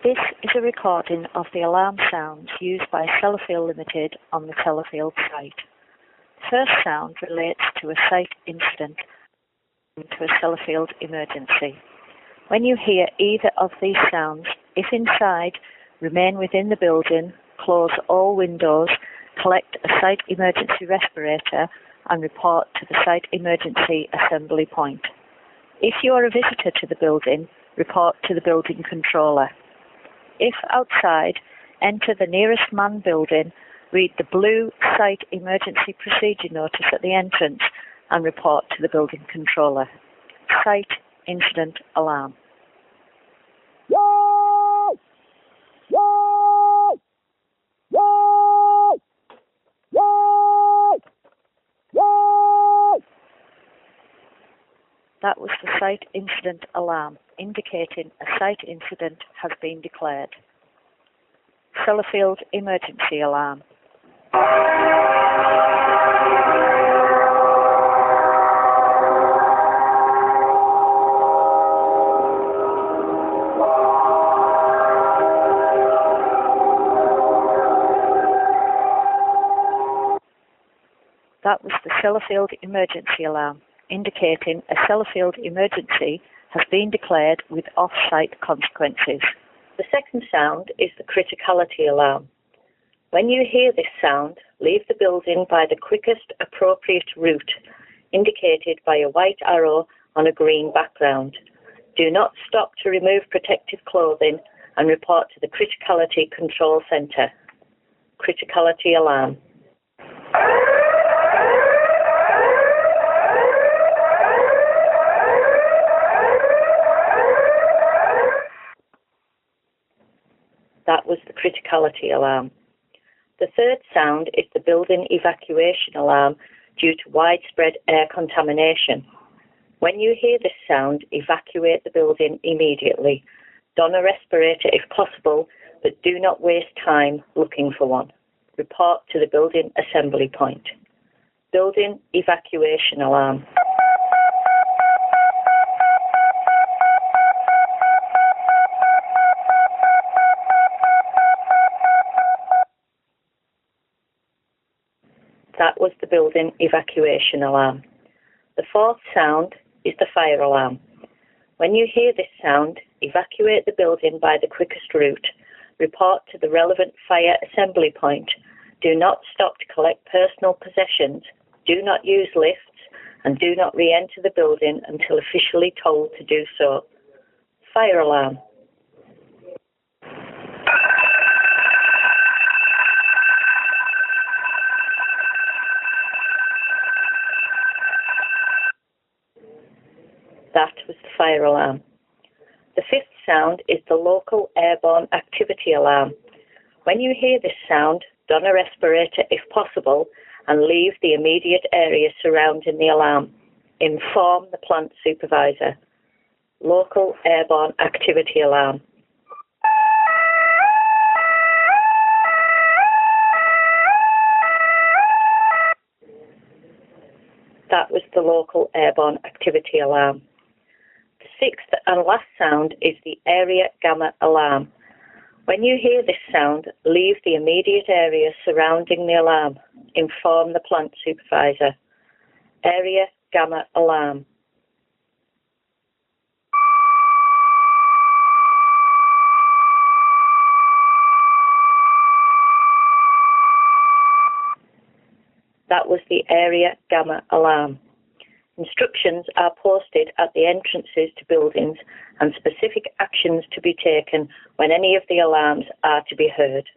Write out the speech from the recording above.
This is a recording of the alarm sounds used by Sellafield Limited on the Sellafield site. The first sound relates to a site incident and to a Sellafield emergency. When you hear either of these sounds, if inside, remain within the building, close all windows, collect a site emergency respirator and report to the site emergency assembly point. If you are a visitor to the building, report to the building controller. If outside, enter the nearest manned building, read the blue Site Emergency Procedure Notice at the entrance and report to the building controller. Site Incident Alarm. That was the site incident alarm, indicating a site incident has been declared. Sellafield emergency alarm. That was the Sellafield emergency alarm, indicating a Sellafield emergency has been declared with off-site consequences. The second sound is the criticality alarm. When you hear this sound, leave the building by the quickest appropriate route, indicated by a white arrow on a green background. Do not stop to remove protective clothing and report to the Criticality Control Centre. Criticality alarm. That was the criticality alarm. The third sound is the building evacuation alarm due to widespread air contamination. When you hear this sound, evacuate the building immediately. Don a respirator if possible, but do not waste time looking for one. Report to the building assembly point. Building evacuation alarm. That was the building evacuation alarm. The fourth sound is the fire alarm. When you hear this sound, evacuate the building by the quickest route. Report to the relevant fire assembly point. Do not stop to collect personal possessions. Do not use lifts and do not re-enter the building until officially told to do so. Fire alarm. That was the fire alarm. The fifth sound is the local airborne activity alarm. When you hear this sound, don a respirator if possible and leave the immediate area surrounding the alarm. Inform the plant supervisor. Local airborne activity alarm. That was the local airborne activity alarm. The sixth and last sound is the area gamma alarm. When you hear this sound, leave the immediate area surrounding the alarm. Inform the plant supervisor. Area gamma alarm. That was the area gamma alarm. Instructions are posted at the entrances to buildings and specific actions to be taken when any of the alarms are to be heard.